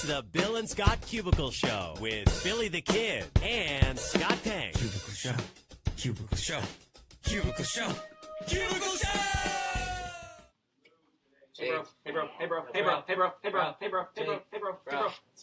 the Bill and Scott Cubicle Show with Billy the Kid and Scott Tang. Cubicle Show. Cubicle Show. Cubicle Show. Cubicle Show! Hey bro.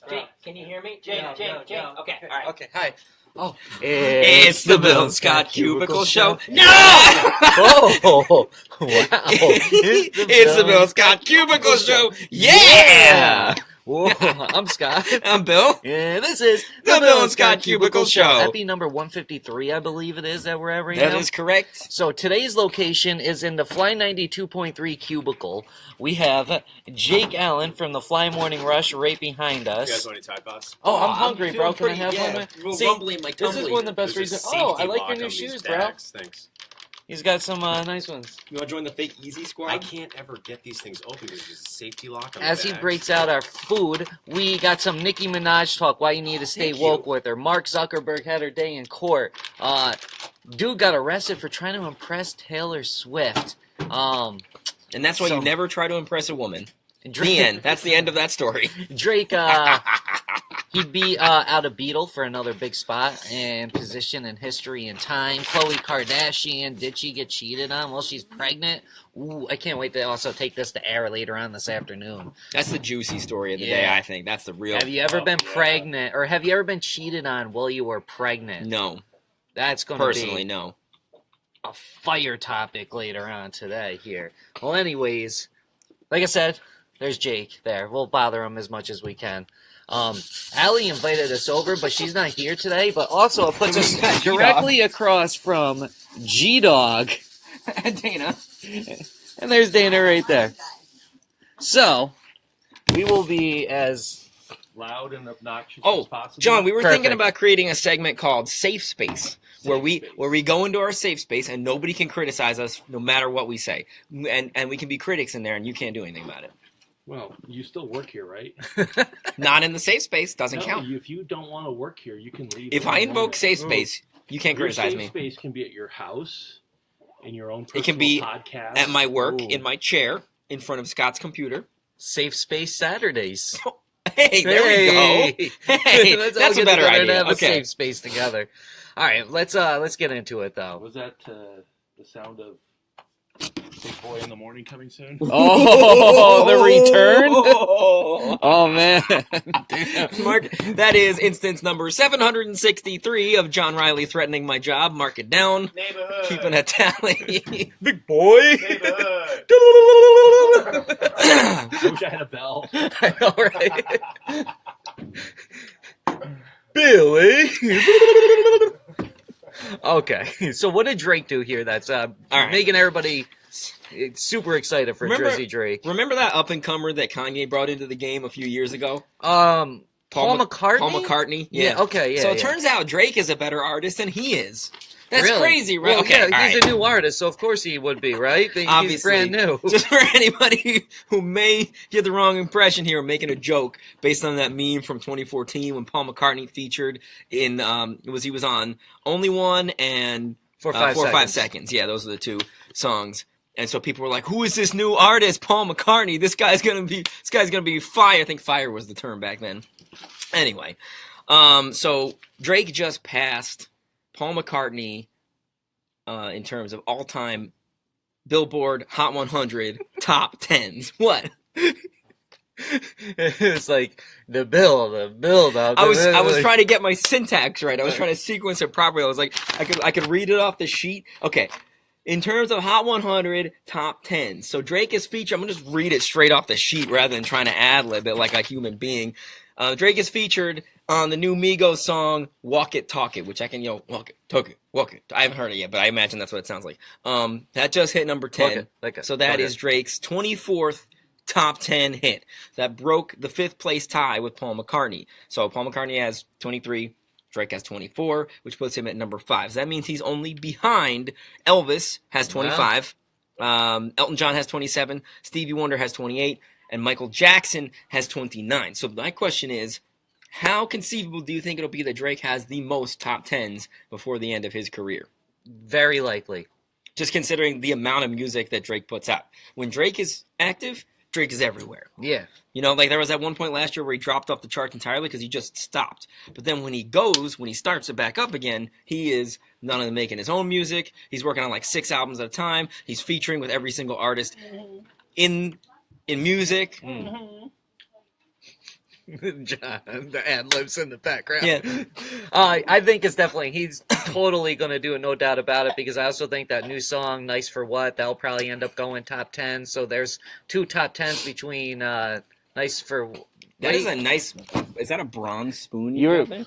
Jake, can you hear me? Jake. Okay, all right. Okay, hi. Oh, It's the Bill and Scott Cubicle Show. No! Oh, wow. It's the Bill and Scott Cubicle Show. Yeah! Whoa, I'm Scott. I'm Bill. And this is The Bill and Scott Cubicle Show. Epi number 153, I believe it is, that we're at right That now. is correct. So today's location is in the Fly 92.3 cubicle. We have Jake Allen from the Fly Morning Rush right behind us. You guys want any Tide Pods? Oh, I'm hungry, bro. Can I have one? See, rumbly in my this is one of the best There's a reasons. Oh, I safety like lock your new on these shoes, bro. bags. Thanks. He's got some nice ones. You want to join the fake easy squad? I can't ever get these things open because there's a safety lock on As the he bags. breaks out our food, we got some Nicki Minaj talk. Why you need to stay Thank woke you. with her. Mark Zuckerberg had her day in court. Dude got arrested for trying to impress Taylor Swift. And that's why So- you never try to impress a woman. Drake, The end. That's the end of that story. Drake, he'd be out of Beetle for another big spot and position in history and time. Khloé Kardashian, did she get cheated on? Well, she's pregnant. Ooh, I can't wait to also take this to air later on this afternoon. That's the juicy story of the Yeah. day, I think. That's the real... Have you ever been pregnant, or have you ever been cheated on while you were pregnant? No. That's going to Personally, be no. a fire topic later on today here. Well, anyways, like I said, there's Jake there. We'll bother him as much as we can. Allie invited us over, but she's not here today. But also, it puts us directly across from G-Dog. And Dana. And there's Dana right there. So, we will be as... loud and obnoxious Oh, as possible. John, we were thinking Perfect. about creating a segment called Safe Space, where we go into our safe space and nobody can criticize us no matter what we say, and we can be critics in there and you can't do anything about it. Well, you still work here, right? Not in the safe space, doesn't No, count. if you don't want to work here, you can leave. If I invoke safe space, you can't your criticize safe me. space can be at your house, in your own It personal can be podcast. at my work, Ooh. in my chair, in front of Scott's computer. Safe Space Saturdays. Hey, there we go. Hey, Let's all that's a get better together and idea. have a Okay. safe space together. All right, let's get into it though. Was that the sound of Big Boy in the Morning coming soon? Oh, the return! Oh man, Mark, that is instance number 763 of John Riley threatening my job. Mark it down. Neighborhood. Keeping a tally. Big boy. Neighborhood. I wish I had a bell. I know, right? Billy. Okay, so what did Drake do here? That's right. making everybody super excited for Remember- Jersey Drake. Remember that up and comer that Kanye brought into the game a few years ago? Paul McCartney. Paul McCartney. Yeah. Okay. Yeah. So yeah. it turns out Drake is a better artist than he is. That's Really? crazy, right? Well, okay, yeah, all he's right. a new artist, so of course he would be, right? He's Obviously. brand new. Just for anybody who may get the wrong impression here, I'm making a joke based on that meme from 2014 when Paul McCartney featured in he was on Only One and For 4 or 5 seconds. Yeah, those are the two songs. And so people were like, "Who is this new artist, Paul McCartney? This guy's gonna be fire." I think fire was the term back then. Anyway, so Drake just passed Paul McCartney in terms of all-time Billboard Hot 100 top 10s. What? It's like the build up. I was trying to get my syntax right. I was trying to sequence it properly. I was like, I could read it off the sheet. Okay. In terms of Hot 100 top 10. So Drake is featured. I'm going to just read it straight off the sheet rather than trying to ad-lib it like a human being. Drake is featured on the new Migos song, Walk It, Talk It, which I can, walk it, talk it, walk it. I haven't heard it yet, but I imagine that's what it sounds like. That just hit number 10. So that is Drake's 24th top 10 hit. That broke the 5th place tie with Paul McCartney. So Paul McCartney has 23. Drake has 24, which puts him at number 5. So that means he's only behind Elvis, has 25. Elton John has 27. Stevie Wonder has 28. And Michael Jackson has 29. So my question is, how conceivable do you think it'll be that Drake has the most top 10s before the end of his career? Very likely. Just considering the amount of music that Drake puts out. When Drake is active, Drake is everywhere. Yeah. You know, like there was that one point last year where he dropped off the charts entirely because he just stopped. But then when he starts it back up again, he is not only making his own music, he's working on like 6 albums at a time. He's featuring with every single artist in music. John, the ad-libs in the background. Yeah. I think it's definitely, he's totally going to do it, no doubt about it, because I also think that new song, Nice for What, that'll probably end up going top 10. So there's 2 top 10s between Nice for... That is a nice... Is that a bronze spoon You're- got there?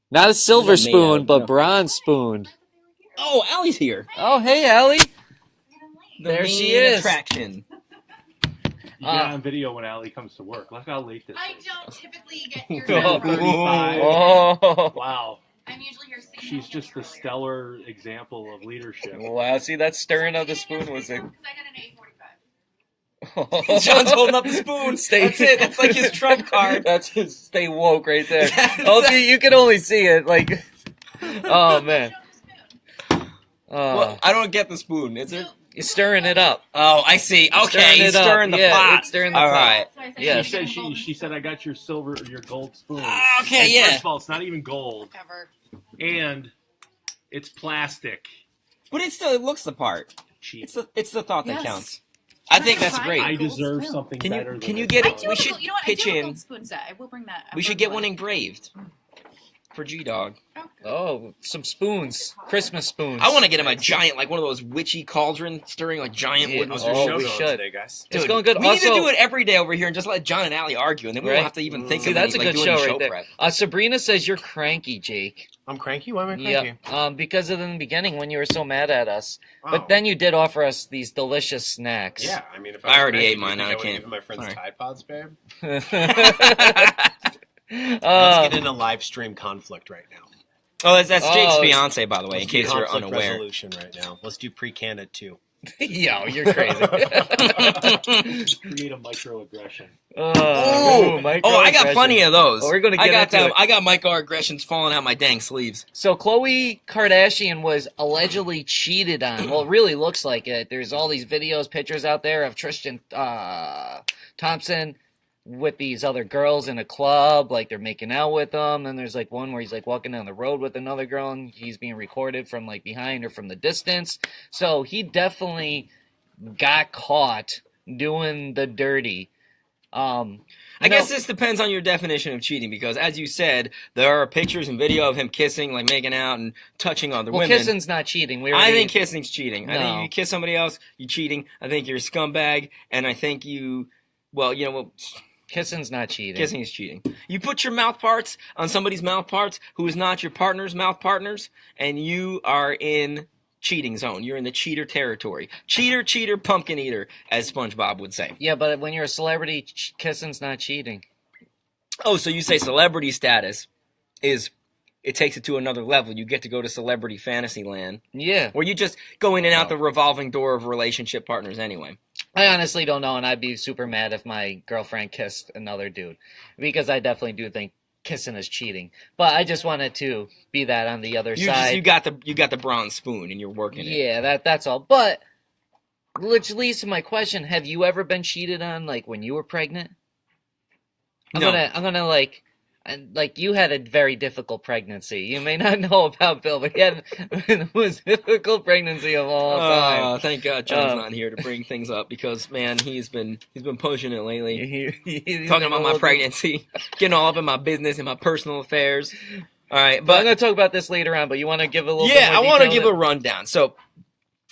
Not a silver Is that made out spoon, of- but no. bronze spoon. Oh, Allie's here. Oh, hey, Allie. The There she main is. attraction. You get on video when Allie comes to work. Look how late this I is. don't typically get here. 10:35. Oh. Wow. I'm usually here 6 She's just the stellar example of leadership. Wow, see, that stirring of the spoon was a... Because I got an 8:45. John's holding up the spoon. That's it. That's like his trump card. That's his stay woke right there. Oh, see, you can only see it, like... Oh, man. Well, I don't get the spoon. Is it? You're stirring it up. Oh, I see. Okay, Stirring he's it up. stirring the Yeah, pot. it's stirring the All pot. right. So I said, Yeah. She said I got your gold spoon. Okay, And yeah. First of all, it's not even gold, Whatever. and it's plastic. But it looks the part. Cheap. It's the thought that Yes. counts. I think that's Fine. great. I Gold deserve spoon. something Can you- better. can than you this. get I it? do We have should a, you know what? pitch I do have a in. gold spoon set. I will bring that. We should get one engraved for G-Dog. Oh, some spoons. Christmas spoons. I want to get him a giant, like one of those witchy cauldron stirring, like giant Yeah. wooden. How's Oh, your show we going should. today, guys? It's Dude, going good. We need to Also- do it every day over here and just let John and Allie argue, and then we Right. won't have to even think See, of that's a any, like, good doing show any right there. prep. Sabrina says you're cranky, Jake. I'm cranky. Why am I cranky? Yeah, because of in the beginning when you were so mad at us. Wow. But then you did offer us these delicious snacks. Yeah, I mean, if I was already cranky, ate mine, do you I think can't- would give my friends Sorry. Tide Pods, babe. Uh, Let's get in a live stream conflict right now. Oh, that's Jake's Oh, fiance, by the way, in Let's do case you're conflict unaware. resolution right now. Let's do pre-candid too. Yo, you're crazy. Create a microaggression. Oh, I got plenty of those. Oh, we're gonna I get got into them. it. I got microaggressions falling out my dang sleeves. So Khloé Kardashian was allegedly cheated on. Well, it really looks like it. There's all these videos, pictures out there of Tristan Thompson with these other girls in a club, like they're making out with them. And there's like one where he's like walking down the road with another girl and he's being recorded from like behind or from the distance. So he definitely got caught doing the dirty. I guess this depends on your definition of cheating, because as you said, there are pictures and video of him kissing, like making out and touching other well, women. kissing's not cheating. I think kissing's cheating. I No. think you kiss somebody else, you're cheating. I think you're a scumbag, and I think kissing's not cheating. kissing is cheating. You put your mouth parts on somebody's mouth parts who is not your partner's mouth partners, and you are in cheating zone. You're in the cheater territory. Cheater, pumpkin eater, as SpongeBob would say. Yeah, but when you're a celebrity, kissing's not cheating. Oh, so you say celebrity status is, it takes it to another level. You get to go to celebrity fantasy land, Yeah. where you just go in and out the revolving door of relationship partners anyway. I honestly don't know, and I'd be super mad if my girlfriend kissed another dude, because I definitely do think kissing is cheating. But I just wanted to be that on the other side. You got the bronze spoon and you're working it. Yeah, that's all. But which leads to my question: have you ever been cheated on, like when you were pregnant? No. I'm gonna like you had a very difficult pregnancy. You may not know about Bill, but he had the most difficult pregnancy of all time. Thank God John's not here to bring things up, because man, he's been pushing it lately. Talking about my pregnancy, getting all up in my business and my personal affairs. All right, But but I'm gonna talk about this later on. But you want to give a little? yeah, bit I more want to detail give a rundown. So,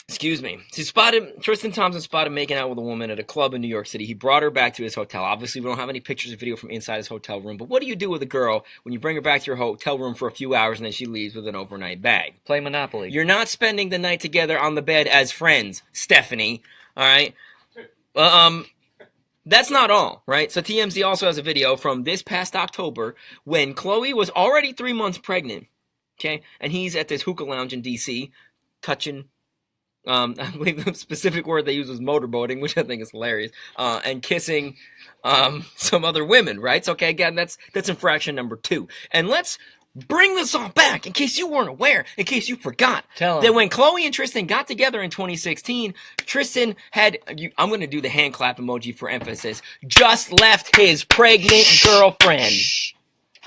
excuse me. Tristan Thompson spotted making out with a woman at a club in New York City. He brought her back to his hotel. Obviously, we don't have any pictures or video from inside his hotel room. But what do you do with a girl when you bring her back to your hotel room for a few hours and then she leaves with an overnight bag? play Monopoly. You're not spending the night together on the bed as friends, Stephanie. All right. That's not all, right? So TMZ also has a video from this past October when Khloé was already 3 months pregnant. Okay, and he's at this hookah lounge in DC, touching. I believe the specific word they used was motorboating, which I think is hilarious, and kissing some other women, right? So, okay, again, that's infraction number 2. And let's bring this all back in case you weren't aware, in case you forgot. Tell 'em. That when Khloé and Tristan got together in 2016, Tristan had, I'm going to do the hand clap emoji for emphasis, just left his pregnant girlfriend.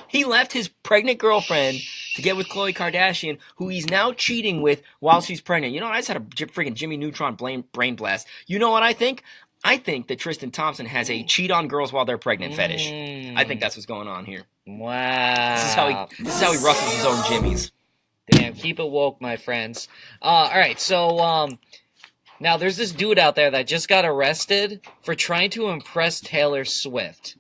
He left his pregnant girlfriend to get with Khloé Kardashian, who he's now cheating with while she's pregnant. You know, I just had a freaking Jimmy Neutron brain blast. You know what I think? I think that Tristan Thompson has a cheat on girls while they're pregnant fetish. I think that's what's going on here. Wow. This is how he rustles his own jimmies. Damn, keep it woke, my friends. All right, so now there's this dude out there that just got arrested for trying to impress Taylor Swift.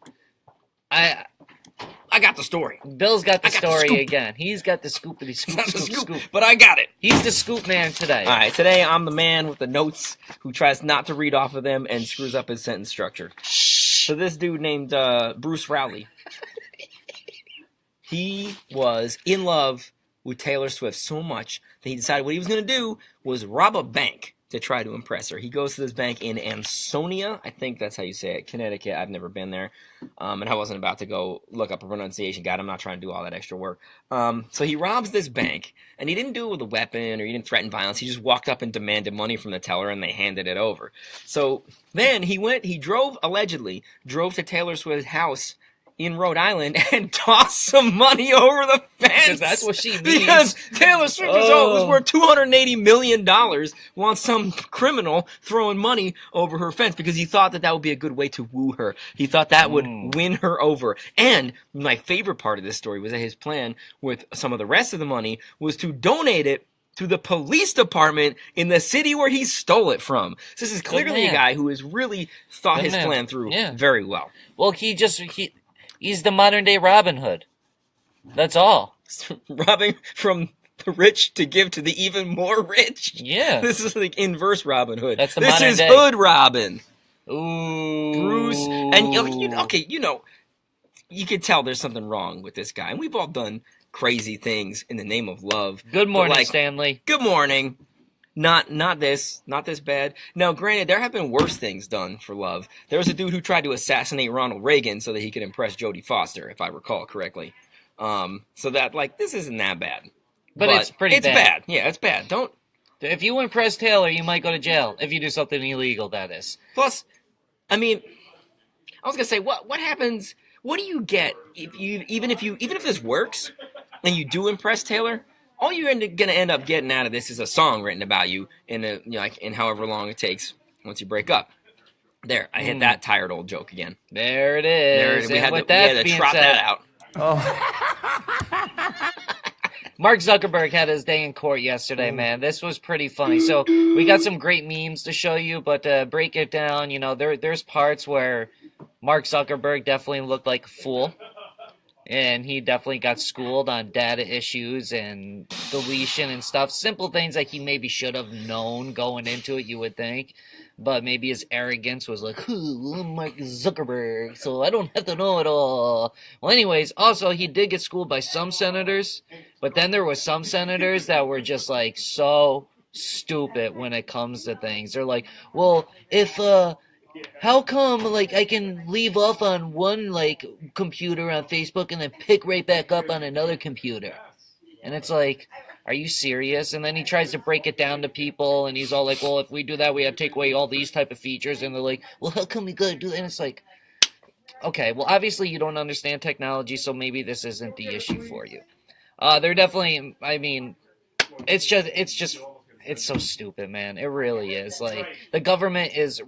I got the story. Bill's got the I got the story scoop. again. He's got the scoopity scoop, Not the scoop, scoop, scoop. but I got it. He's the scoop man today. All right, today I'm the man with the notes who tries not to read off of them and screws up his sentence structure. So this dude named Bruce Rowley, he was in love with Taylor Swift so much that he decided what he was going to do was rob a bank to try to impress her. He goes to this bank in Ansonia, I think that's how you say it, Connecticut. I've never been there, and I wasn't about to go look up a pronunciation guide. I'm not trying to do all that extra work. So he robs this bank, and he didn't do it with a weapon or he didn't threaten violence. He just walked up and demanded money from the teller, and they handed it over. So then allegedly drove to Taylor Swift's house in Rhode Island and tossed some money over the fence. Because that's what she means. Because Taylor Swift was worth $280 million while some criminal throwing money over her fence because he thought that would be a good way to woo her. He thought that would win her over. And my favorite part of this story was that his plan with some of the rest of the money was to donate it to the police department in the city where he stole it from. So this is clearly a guy who has really thought his plan through very well. Well, he's the modern day Robin Hood. That's all. Robbing from the rich to give to the even more rich. Yeah. This is like inverse Robin Hood. That's the This modern is day. Hood Robin. Ooh. Bruce. And you can tell there's something wrong with this guy. And we've all done crazy things in the name of love. Good morning, But, Stanley. Good morning. Not this bad. Now, granted, there have been worse things done for love. There was a dude who tried to assassinate Ronald Reagan so that he could impress Jodie Foster, if I recall correctly. So that, this isn't that bad. But it's pretty bad. It's bad. Yeah, it's bad. If you impress Taylor, you might go to jail. If you do something illegal, that is. Plus, I mean, I was gonna say, what happens? What do you get even if this works and you do impress Taylor? All you're gonna end up getting out of this is a song written about you in however long it takes once you break up. There, I hit that tired old joke again. There it is. We had with to being trot said, that out. Mark Zuckerberg had his day in court yesterday, man. This was pretty funny. So we got some great memes to show you, but to break it down, there's parts where Mark Zuckerberg definitely looked like a fool. And he definitely got schooled on data issues and deletion and stuff. Simple things that he maybe should have known going into it, you would think. But maybe his arrogance was like, I'm Mark Zuckerberg, so I don't have to know it all. Well, anyways, also, he did get schooled by some senators. But then there were some senators that were just, so stupid when it comes to things. They're like, well, how come, I can leave off on one, computer on Facebook and then pick right back up on another computer? And it's like, are you serious? And then he tries to break it down to people, and he's all like, well, if we do that, we have to take away all these type of features. And they're like, well, how come we gotta do that? And it's like, okay, well, obviously you don't understand technology, so maybe this isn't the issue for you. They're definitely, it's so stupid, man. It really is. The government is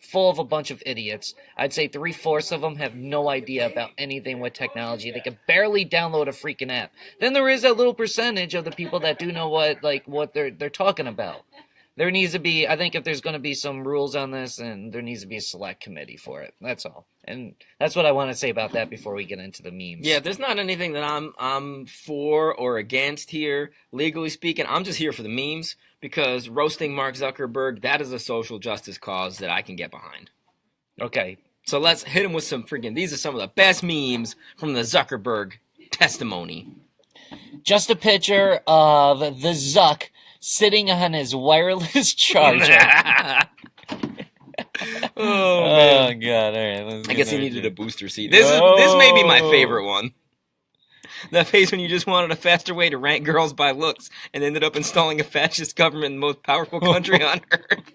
full of a bunch of idiots. I'd say 3/4 of them have no idea about anything with technology. They can barely download a freaking app. Then there is that little percentage of the people that do know what they're talking about. There needs to be, I think if there's going to be some rules on this, and there needs to be a select committee for it. That's all. And that's what I want to say about that before we get into the memes. Yeah, there's not anything that I'm for or against here, legally speaking. I'm just here for the memes because roasting Mark Zuckerberg, that is a social justice cause that I can get behind. Okay. So let's hit him with some these are some of the best memes from the Zuckerberg testimony. Just a picture of the Zuck sitting on his wireless charger. Oh, God. All right. I guess he needed a booster seat. This may be my favorite one. That phase when you just wanted a faster way to rank girls by looks and ended up installing a fascist government in the most powerful country on earth.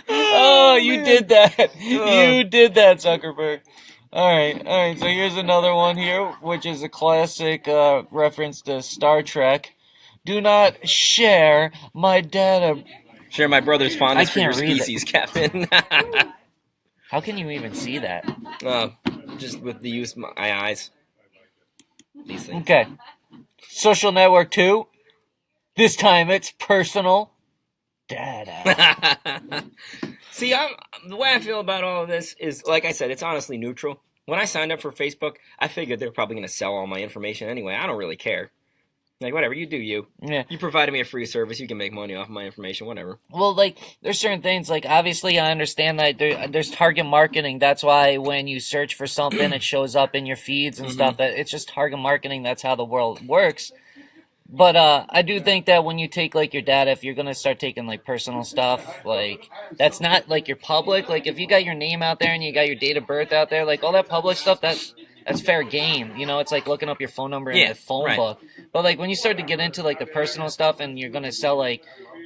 Oh, you man. did that. Oh. You did that, Zuckerberg. All right. So here's another one here, which is a classic reference to Star Trek. Do not share my data. Share my brother's fondness I for your can't read it. species, Captain. How can you even see that? Just with the use of my eyes. These things. Okay. Social Network 2. This time it's personal data. See, the way I feel about all of this is, like I said, it's honestly neutral. When I signed up for Facebook, I figured they're probably going to sell all my information anyway. I don't really care. Like, whatever, you do you. Yeah. You provided me a free service, you can make money off my information, whatever. Well, like, there's certain things, like, obviously I understand that there's target marketing. That's why when you search for something, it shows up in your feeds and stuff. That it's just target marketing. That's how the world works. But I do think that when you take, like, your data, if you're going to start taking, like, personal stuff, like, that's not, like, your public. Like, if you got your name out there and you got your date of birth out there, like, all that public stuff, that's fair game. You know, it's like looking up your phone number in a phone book. But, like, when you start to get into, like, the personal stuff and you're going to sell, like,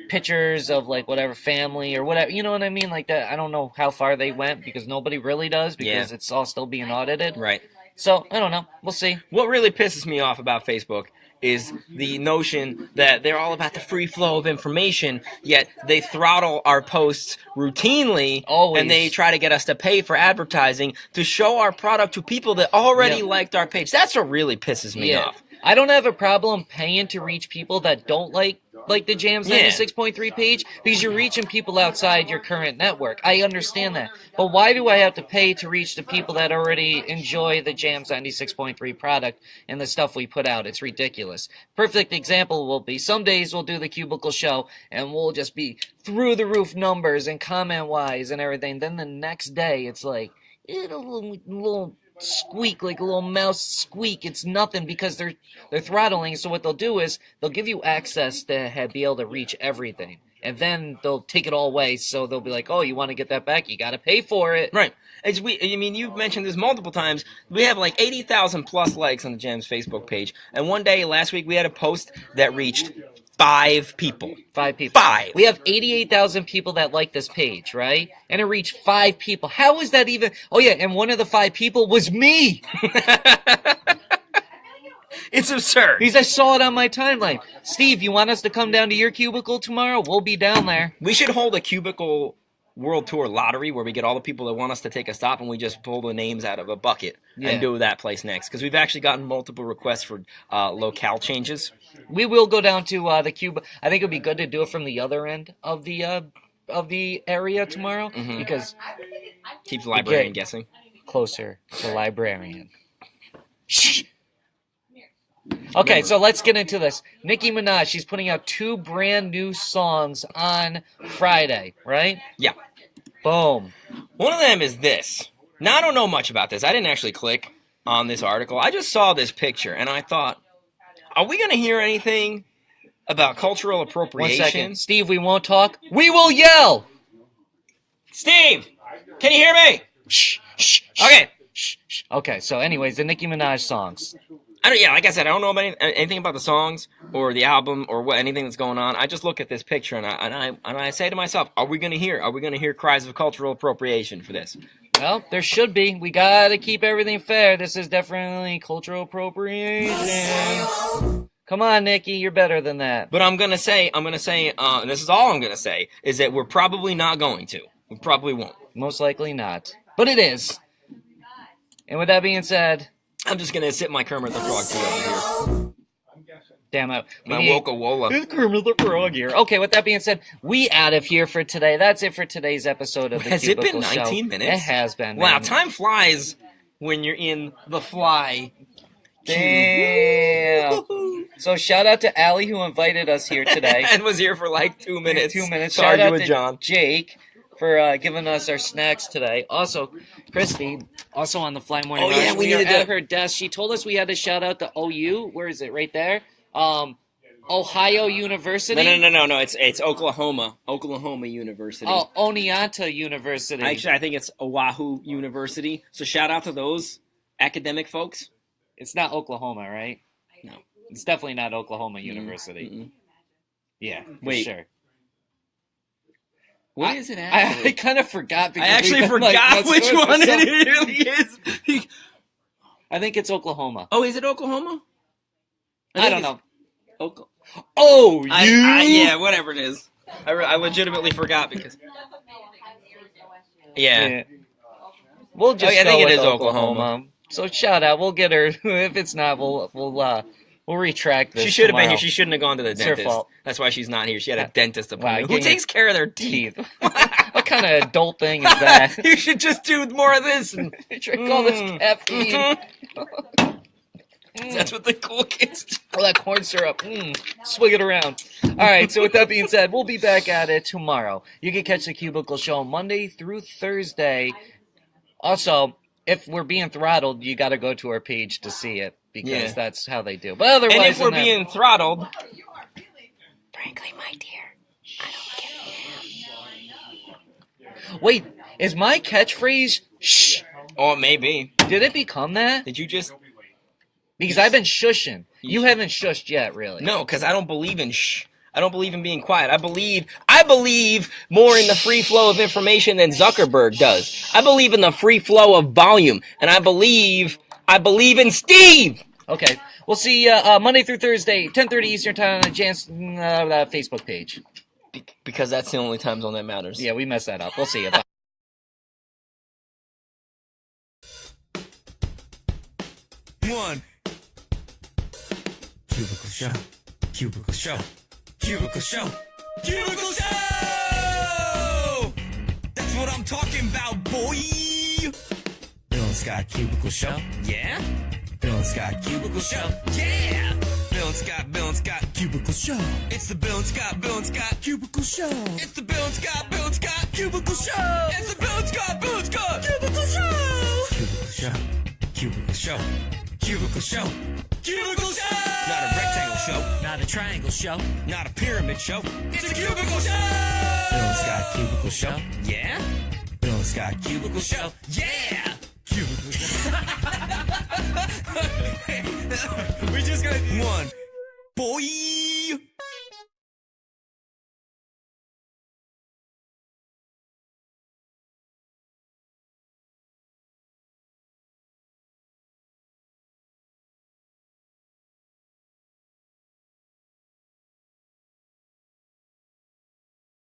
pictures of, like, whatever family or whatever, you know what I mean? Like, that, I don't know how far they went because nobody really does because it's all still being audited. Right. So, I don't know. We'll see. What really pisses me off about Facebook is the notion that they're all about the free flow of information, yet they throttle our posts routinely, Always. and they try to get us to pay for advertising to show our product to people that already liked our page. That's what really pisses me off. I don't have a problem paying to reach people that don't like the Jams 96.3 page because you're reaching people outside your current network. I understand that. But why do I have to pay to reach the people that already enjoy the Jams 96.3 product and the stuff we put out? It's ridiculous. Perfect example will be some days we'll do the Cubicle Show and we'll just be through the roof numbers and comment wise and everything. Then the next day it's like a little squeak, like a little mouse squeak. It's nothing because they're throttling. So what they'll do is they'll give you access to be able to reach everything, and then they'll take it all away. So they'll be like, "Oh, you want to get that back? You got to pay for it." Right. I mean, you've mentioned this multiple times. We have like 80,000 plus likes on the Jams Facebook page, and one day last week we had a post that reached 5 people. 5 people. 5. We have 88,000 people that like this page, right? And it reached 5 people. How is that even? Oh yeah, and one of the 5 people was me. It's absurd. Because I saw it on my timeline. Steve, you want us to come down to your cubicle tomorrow? We'll be down there. We should hold a Cubicle World Tour lottery where we get all the people that want us to take a stop and we just pull the names out of a bucket and do that place next. Because we've actually gotten multiple requests for locale changes. We will go down to the Cuba. I think it would be good to do it from the other end of the area tomorrow because keeps the librarian guessing. Closer to librarian. Shh. Okay, so let's get into this. Nicki Minaj, she's putting out 2 brand new songs on Friday, right? Yeah. Boom. One of them is this. Now, I don't know much about this. I didn't actually click on this article. I just saw this picture, and I thought, are we going to hear anything about cultural 1 appropriation? second. Steve, we won't talk. We will yell! Steve, can you hear me? Shh, shh, shh. Okay. Shh, shh. Okay, so anyways, the Nicki Minaj songs. Like I said, I don't know about anything about the songs or the album or anything that's going on. I just look at this picture and I say to myself, are we going to hear cries of cultural appropriation for this? Well, there should be. We gotta keep everything fair. This is definitely cultural appropriation. Come on, Nikki, you're better than that. But I'm gonna say, and this is all I'm gonna say, is that we're probably not going to. We probably won't. Most likely not. But it is. And with that being said, I'm just gonna sip my Kermit the Frog tea over here. damn it. My Woka Wola. It's Kermit the Frog here. Okay, with that being said, we out of here for today. That's it for today's episode of the Has it Cubicle been Show. 19 minutes? It has been. Wow, man. time flies when you're in the fly. Damn. So shout out to Allie who invited us here today. And was here for like 2 minutes. 2 minutes. To Shout argue out with to John. Jake for giving us our snacks today. Also, Christy, also on the Fly Morning Oh, Rush, yeah, we are needed at to- her desk. She told us we had to shout out to OU. Where is it? Right there. Ohio University. No. It's Oklahoma University. Oh, Oneonta University. Actually, I think it's Oahu University. So shout out to those academic folks. It's not Oklahoma, right? No. It's definitely not Oklahoma University. Mm-mm. Yeah, for Wait. sure. What is it actually? I kind of forgot. I Because actually we've been, like, forgot messing which with one this it really is. I think it's Oklahoma. Oh, is it Oklahoma? I don't know. Oh, you? Yeah, whatever it is. I legitimately forgot because. Yeah. We'll just I go think it with is Oklahoma. So shout out. We'll get her. If it's not, we'll retract this. She should have been tomorrow. here. She shouldn't have gone to the It's her dentist. fault. That's why she's not here. She had a dentist Wow, appointment. you Who gave takes care of their teeth? teeth. What kind of adult thing is that? You should just do more of this and Drink all this caffeine. That's what the cool kids do. All that corn syrup. Swig it around. All right, so with that being said, we'll be back at it tomorrow. You can catch the Cubicle Show Monday through Thursday. Also, if we're being throttled, you got to go to our page to see it because that's how they do. But otherwise, And if we're being throttled, frankly, my dear, I don't give a Wait, is my catchphrase shh? oh, maybe. Did it become that? Did you just? Because I've been shushing. You haven't shushed yet, really. No, because I don't believe in shh. I don't believe in being quiet. I believe more in the free flow of information than Zuckerberg does. I believe in the free flow of volume, and I believe in Steve. Okay, we'll see you Monday through Thursday, 10:30 Eastern Time on the Jan's Facebook page. Because that's the only time zone that matters. Yeah, we messed that up. We'll see you. Bye. One. Cubicle Show. Cubicle Show. Cubicle Show. Cubicle Show! That's what I'm talking about, boy! Bill and Scott Cubicle Show. Yeah? Bill and Scott Cubicle Show. Yeah! Bill and Scott Cubicle Show. It's the Bill and Scott Cubicle Show. It's the Bill and Scott Cubicle Show. It's the Bill and Scott Cubicle Show. Cubicle Show. Cubicle Show. Cubicle Show. Cubicle Show! Not a rectangle show. Not a triangle show. Not a pyramid show. It's a Cubicle Show! Bill and Scott Cubicle Show. Yeah? Bill and Scott Cubicle Show. Yeah! Cubicle Show. We just got one. Boy!